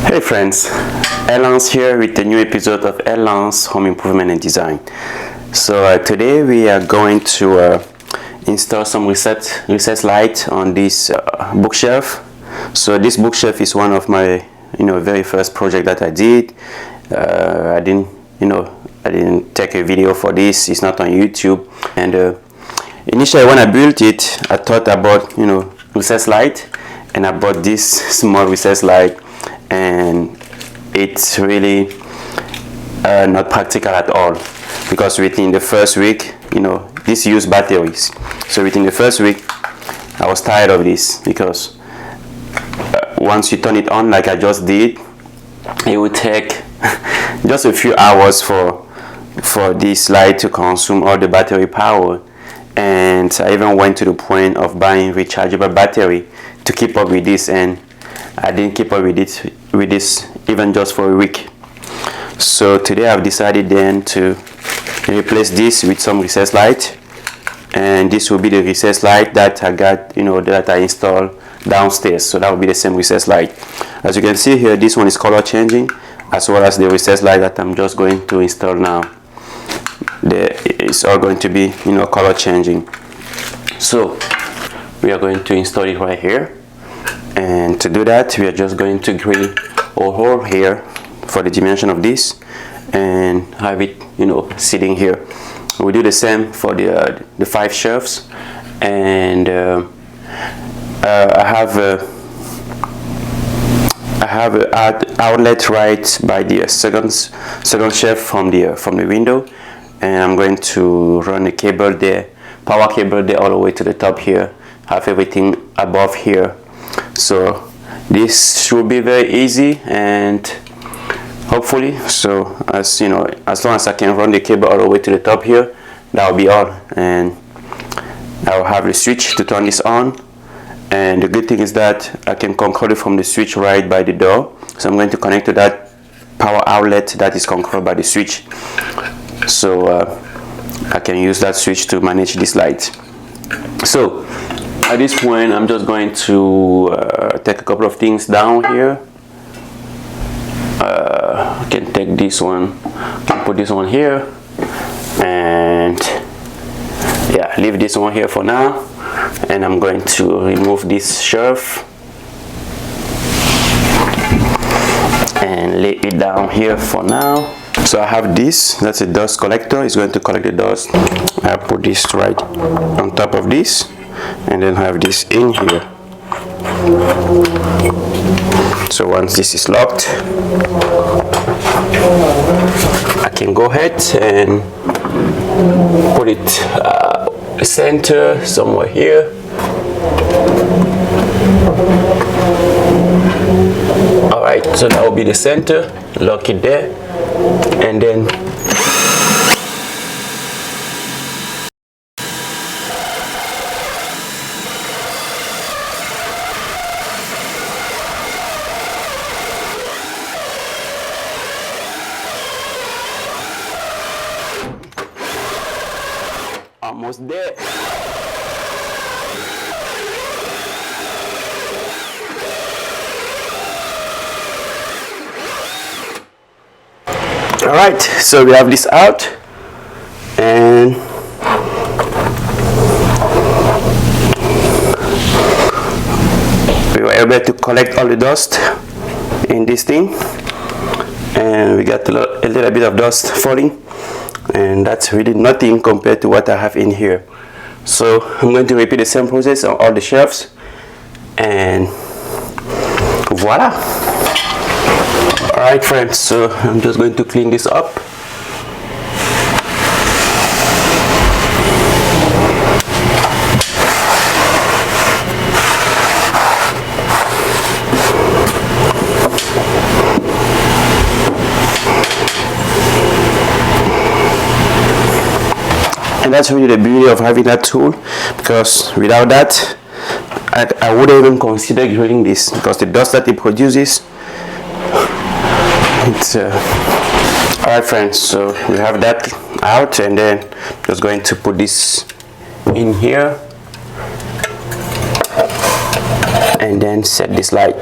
Hey friends, Elance here with a new episode of Elance Home Improvement and Design. So today we are going to install some recessed light on this bookshelf. So this bookshelf is one of my very first project that I did. I didn't take a video for this. It's not on YouTube. And initially when I built it, I thought about recessed light, and I bought this small recessed light, and it's really not practical at all, because within the first week, this used batteries. So within the first week I was tired of this, because once you turn it on like I just did, it would take just a few hours for this light to consume all the battery power. And I even went to the point of buying rechargeable battery to keep up with this, and I didn't keep up with this even just for a week. So today I've decided then to replace this with some recessed light, and this will be the recessed light that I got, that I installed downstairs. So that will be the same recessed light. As you can see here, this one is color changing, as well as the recessed light that I'm just going to install now. It's all going to be color changing. So we are going to install it right here. And to do that, we are just going to drill a hole here for the dimension of this and have it, sitting here. We do the same for the 5 shelves, and I have an outlet right by the second shelf from the window, and I'm going to run the cable there, power cable there, all the way to the top here. Have everything above here. So this should be very easy, and hopefully, so as long as I can run the cable all the way to the top here, that will be all. And I will have the switch to turn this on. And the good thing is that I can control it from the switch right by the door. So I'm going to connect to that power outlet that is controlled by the switch. So I can use that switch to manage this light. So at this point, I'm just going to take a couple of things down here. I can take this one, I can put this one here, and yeah, leave this one here for now. And I'm going to remove this shelf and lay it down here for now. So I have this, that's a dust collector. It's going to collect the dust. I put this right on top of this, and then have this in here. So once this is locked, I can go ahead and put it center somewhere here. Alright, so that will be the center. Lock it there, and then almost there. All right, so we have this out, and we were able to collect all the dust in this thing, and we got a little bit of dust falling, and that's really nothing compared to what I have in here. So I'm going to repeat the same process on all the shelves, and voila. Alright friends, so I'm just going to clean this up. And that's really the beauty of having that tool, because without that I wouldn't even consider drilling this, because the dust that it produces, it's alright friends. So we have that out, and then just going to put this in here and then set this light.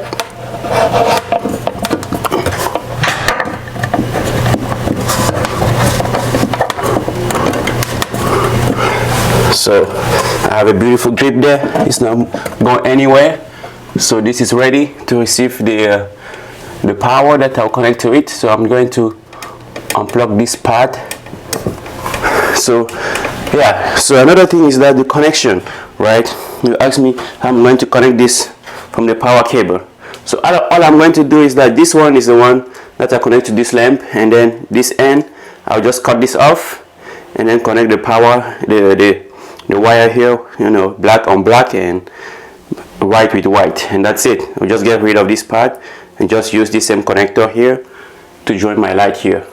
So I have a beautiful grip there. It's not going anywhere. So this is ready to receive the power that I'll connect to it. So I'm going to unplug this part. So yeah, so another thing is that the connection, right? You ask me how I'm going to connect this from the power cable. So all I'm going to do is that this one is the one that I connect to this lamp, and then this end I'll just cut this off and then connect the power, the wire here, you know, black on black and white with white, and that's it. I'll just get rid of this part and just use the same connector here to join my light here.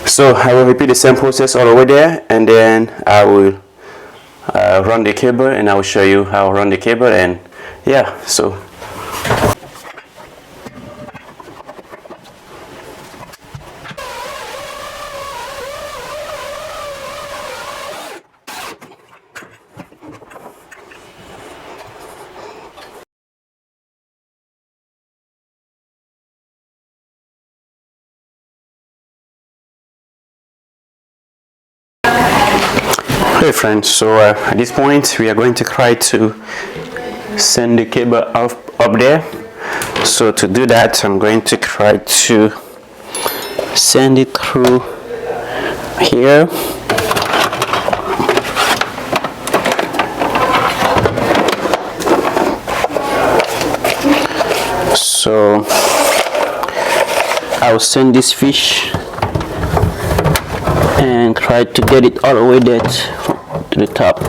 So I will repeat the same process all over there, and then I will run the cable, and I will show you how I run the cable. And yeah, so hey friends, so at this point we are going to try to send the cable up there. So to do that, I'm going to try to send it through here. So I'll send this fish and try to get it all the way there to the top.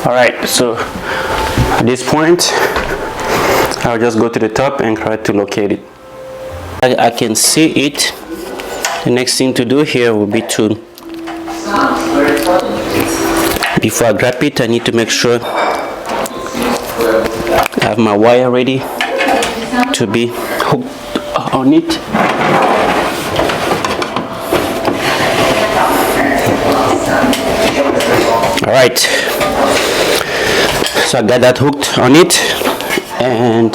Alright, so at this point I'll just go to the top and try to locate it. I can see it. The next thing to do here will be to, before I grab it, I need to make sure I have my wire ready to be hooked on it. Alright, so I got that hooked on it, and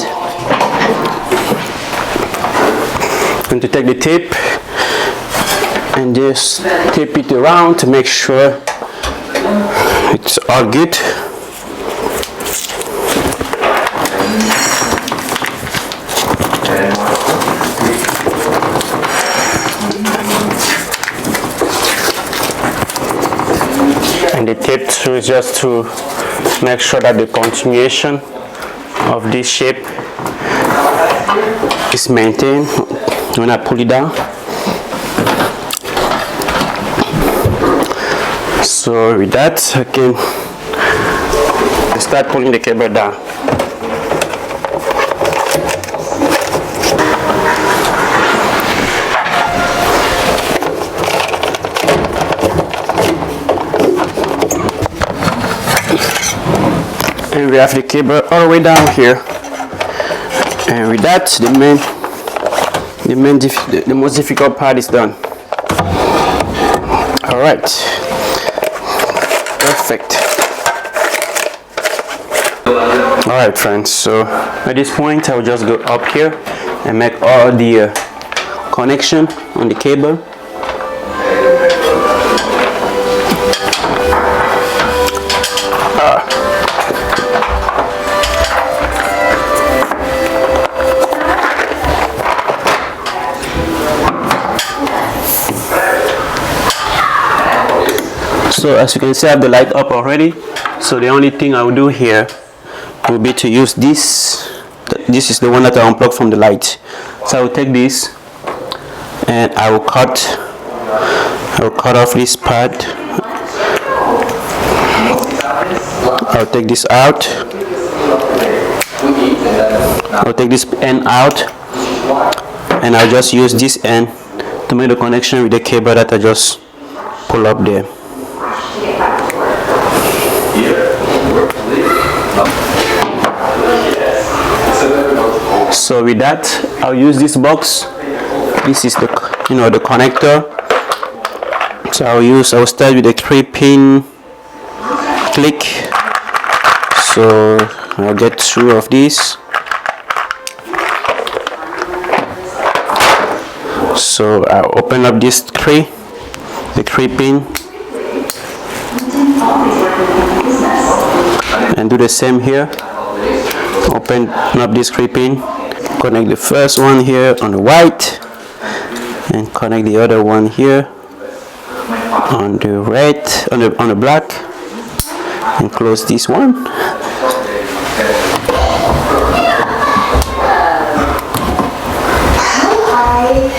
I'm going to take the tape and just tape it around to make sure it's all good. And the tape through is just to make sure that the continuation of this shape is maintained when I pull it down. So with that, I can start pulling the cable down. And we have the cable all the way down here. And with that, the most difficult part is done. All right. Perfect. Alright friends, so at this point I'll just go up here and make all the connection on the cable. So as you can see, I have the light up already. So the only thing I will do here will be to use this. This is the one that I unplugged from the light. So I will take this and I will cut off this part. I'll take this out. I'll take this end out, and I'll just use this end to make the connection with the cable that I just pull up there. So with that, I'll use this box. This is the the connector. So I'll start with a 3-pin click. So I'll get 2 of these So I'll open up the three pin, and do the same here. Open up this 3 pin, connect the first one here on the white, and connect the other one here on the red, on the black, and close this one.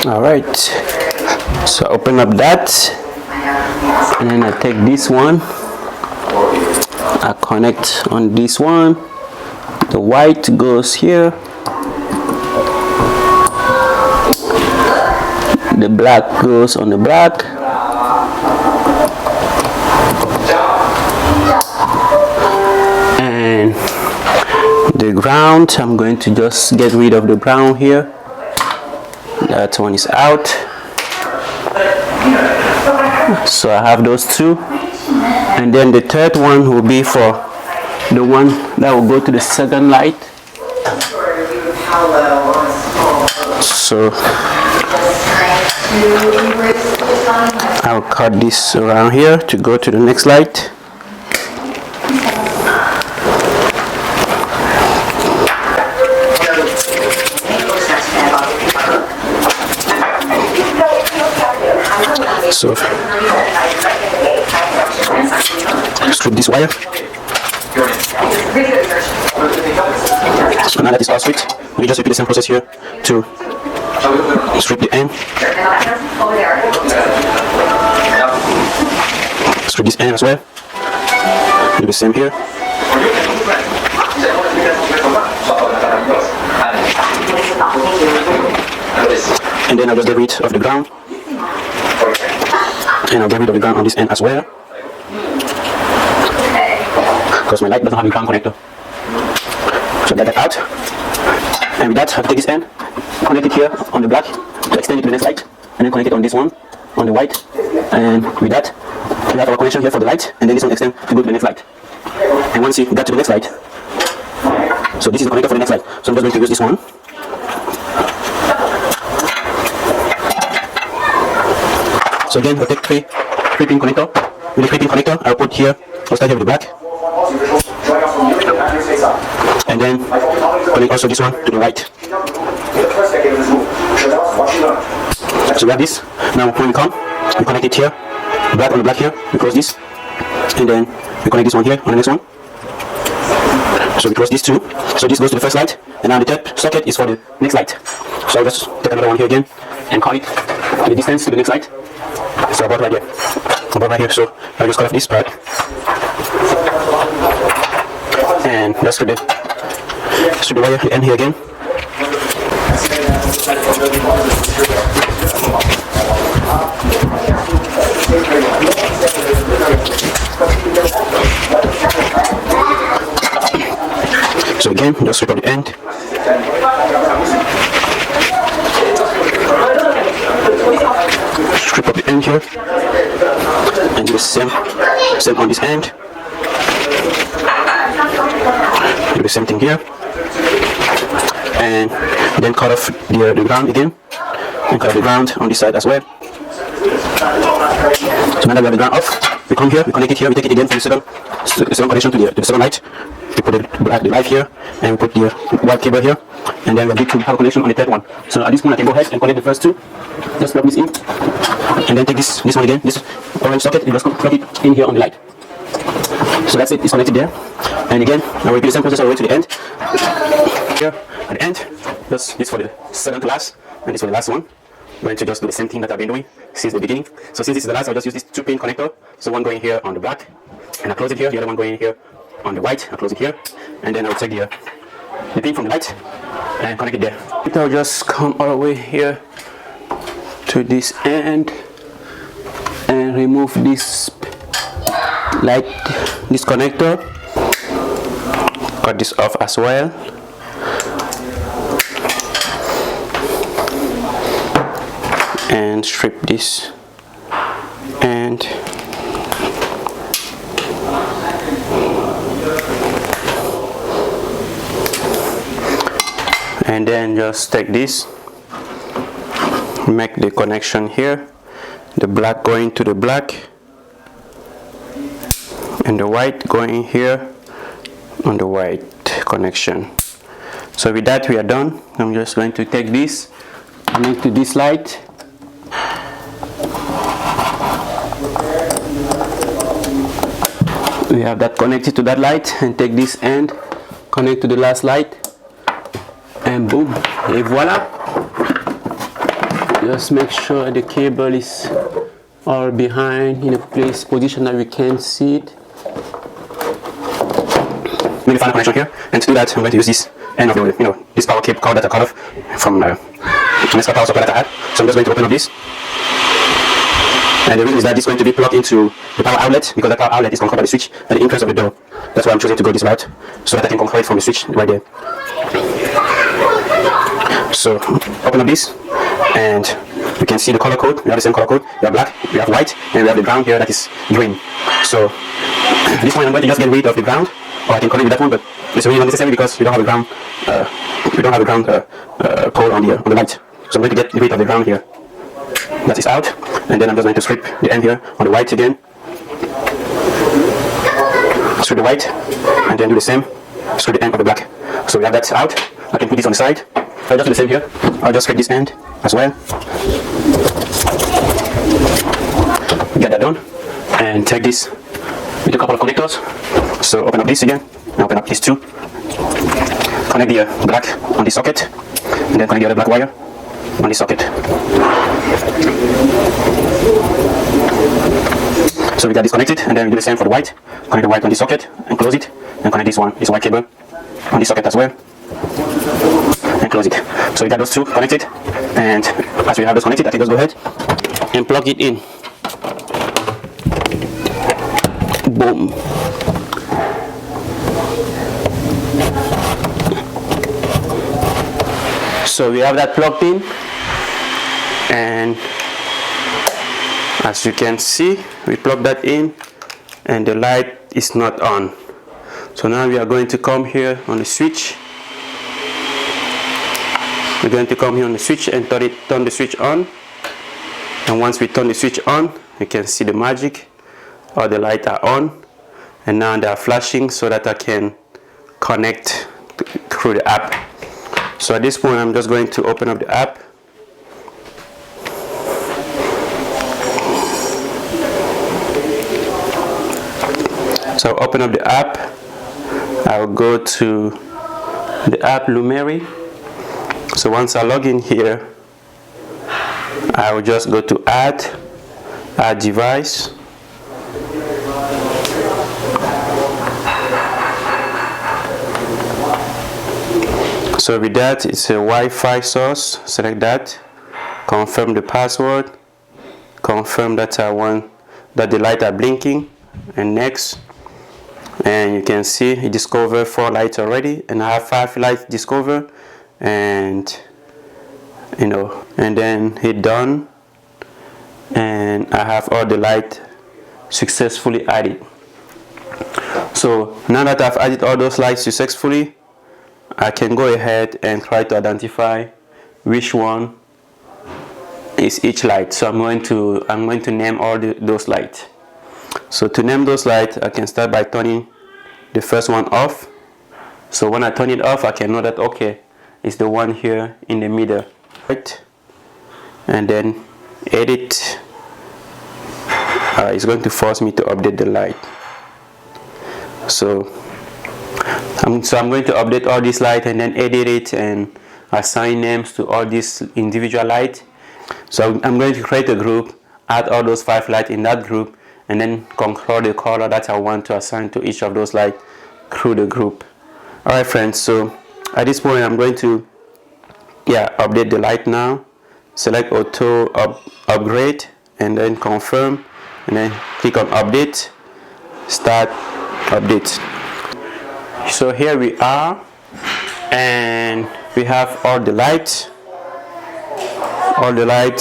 All right, so open up that, and then I take this one, I connect on this one, the white goes here, the black goes on the black, and the ground, I'm going to just get rid of the brown here. That one is out. So I have those two, and then the third one will be for the one that will go to the second light. So I'll cut this around here to go to the next light. So strip this wire. So now that it's all stripped, we just repeat the same process here to strip the end. Strip this end as well. Do the same here. And then I'll just get rid of the ground. And I'll get rid of the ground on this end as well, because my light doesn't have a ground connector. So get that out. And with that, I'll take this end, connect it here on the black to extend it to the next light, and then connect it on this one on the white. And with that, we have our connection here for the light, and then this one extend to go to the next light. And once you get to the next light, so this is the connector for the next light. So I'm just going to use this one. So again, we'll take three pin connector. With the 3 pin connector, I'll put here, I'll start here with the black. And then connect also this one to the right. So we have this. Now when we come, we connect it here, black on the black here, we close this. And then we connect this one here on the next one. So we close these two. So this goes to the first light, and now the third socket is for the next light. So I'll just take another one here again and connect the distance to the next light. So about right here. About right here. So I'll just cut off this part. And just strip the wire, the end here again. So again, just strip out the end. Strip up the end here, and do the same on this end. Do the same thing here, and then cut off the ground again, and cut off the ground on this side as well. So now that we have the ground off, we come here, we connect it here, we take it again from the second connection to the second light. We put the light here, and we put the white cable here, and then we need to have a connection on the third one. So at this point I can go ahead and connect the first two. Just plug this in, and then take this one again, this orange socket, and just plug it in here on the light. So that's it, it's connected there. And again, I will repeat the same process all the way to the end. Here at the end, just this for the second to last, and this for the last one. I'm going to just do the same thing that I've been doing since the beginning. So since this is the last, I'll just use this 2 pin connector. So one going here on the black, and I close it here, the other one going here on the white, I close it here, and then I'll take the pin from the light and connect it there. I'll just come all the way here to this end and remove this light, this connector, cut this off as well, and strip this end. And then just take this, make the connection here, the black going to the black and the white going here on the white connection. So with that we are done. I'm just going to take this, connect to this light. We have that connected to that light, and take this end, connect to the last light, and boom, et voila. Just make sure the cable is all behind in a place position that we can see it. Make the final connection here, and to do that I'm going to use this end of the, this power cable cord that I cut off from an extra power supply that I had. So I'm just going to open up this. And the reason is that this is going to be plugged into the power outlet, because the power outlet is controlled by the switch at the entrance of the door. That's why I'm choosing to go this route, so that I can control it from the switch right there. So open up this, and you can see the color code. We have the same color code. We have black, we have white, and we have the ground here that is green. So this one I'm going to just get rid of the ground, or I can connect with that one, but it's really not necessary because we don't have a ground. Pole on the light. So I'm going to get rid of the ground here. That is out, and then I'm just going to strip the end here on the white again. Strip the white, and then do the same. Strip the end of the black. So we have that out. I can put this on the side. I'll just do the same here. I'll just strip this end as well. Get that done, and take this with a couple of connectors. So open up this again, and open up these two. Connect the black on the socket, and then connect the other black wire on the socket. So we got this connected, and then we do the same for the white. Connect the white on the socket and close it, and connect this white cable on the socket as well, and close it. So we got those two connected, and as we have those connected, I can just go ahead and plug it in. Boom. So we have that plugged in, and as you can see, we plug that in and the light is not on. So now we are going to come here on the switch. We're going to come here on the switch and turn the switch on. And once we turn the switch on, you can see the magic. All the lights are on, and now they are flashing so that I can connect through the app. So at this point I'm just going to open up the app. So open up the app. I'll go to the app Lumary. So once I log in here, I will just go to add device. So with that, it's a Wi-Fi source. Select that, confirm the password, confirm that I want that the lights are blinking, and next. And you can see it discovered 4 lights already, and I have 5 lights discovered, and and then hit done, and I have all the lights successfully added. So now that I've added all those lights successfully, I can go ahead and try to identify which one is each light. So I'm going to name all those lights. So to name those lights, I can start by turning the first one off. So when I turn it off, I can know that okay, it's the one here in the middle, right? And then edit. It's going to force me to update the light. So I'm going to update all these lights and then edit it and assign names to all these individual lights. So I'm going to create a group, add all those 5 lights in that group, and then control the color that I want to assign to each of those lights through the group. Alright friends, so at this point I'm going to update the light now. Select auto upgrade and then confirm, and then click on update, start update. So here we are, and we have all the lights,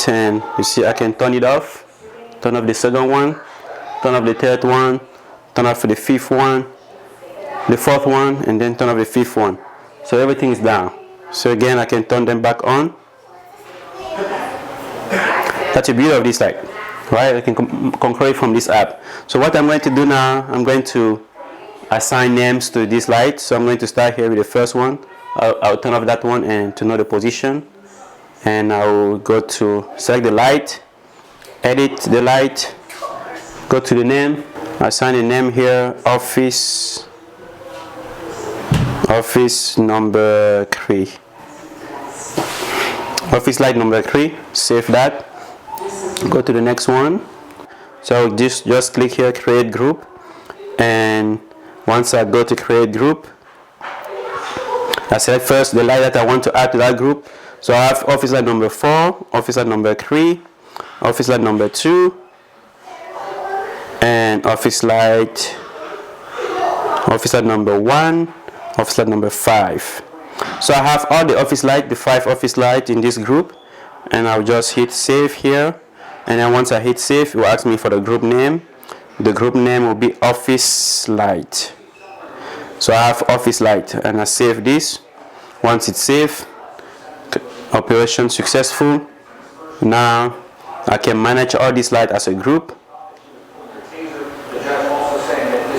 and you see I can turn it off, turn off the second one, turn off the third one, turn off the fifth one, the fourth one, and then turn off the fifth one. So everything is down. So again I can turn them back on. That's the beauty of this light, right? I can control it from this app. So what I'm going to do now, I'm going to assign names to this light. So I'm going to start here with the first one. I'll turn off that one and to know the position, and I'll go to select the light, edit the light, go to the name, assign a name here, office number 3, office light number 3. Save that, go to the next one. So just click here, create group, and once I go to create group, I select first the light that I want to add to that group. So I have office light number 4, office light number 3, office light number 2, and office light number 1, office light number 5. So I have all the office light, the 5 office light in this group, and I'll just hit save here. And then once I hit save, it will ask me for the group name. The group name will be office light. So I have office light, and I save this. Once it's saved, operation successful. Now I can manage all this light as a group.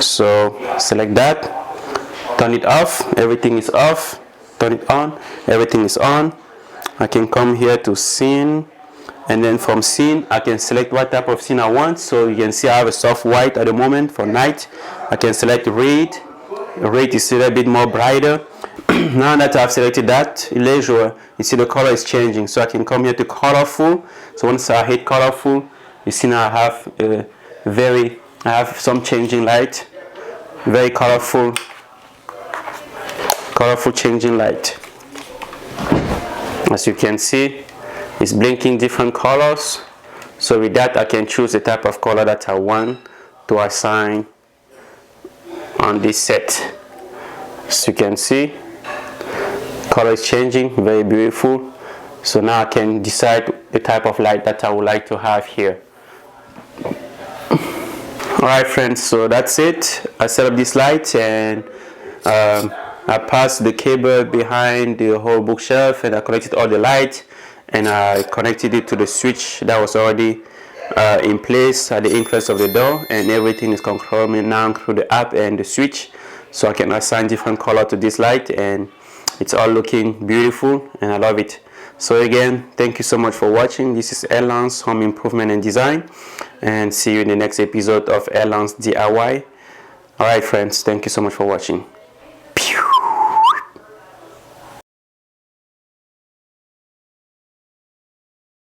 So select that, turn it off, everything is off, turn it on, everything is on. I can come here to scene, and then from scene I can select what type of scene I want. So you can see I have a soft white at the moment for night. I can select red. Red is a little bit more brighter. Now that I've selected that, leisure, you see the color is changing. So I can come here to colorful. So once I hit colorful, you see now I have some changing light, very colorful changing light. As you can see, it's blinking different colors. So with that I can choose the type of color that I want to assign on this set. As you can see, color is changing, very beautiful. So now I can decide the type of light that I would like to have here. Alright friends, so that's it. I set up this light, and I passed the cable behind the whole bookshelf, and I connected all the light, and I connected it to the switch that was already in place at the entrance of the door, and everything is controlled now through the app and the switch. So I can assign different color to this light, and it's all looking beautiful, and I love it. So again, thank you so much for watching. This is Erlang's Home Improvement and Design, and see you in the next episode of Erlang's DIY. Alright friends, thank you so much for watching.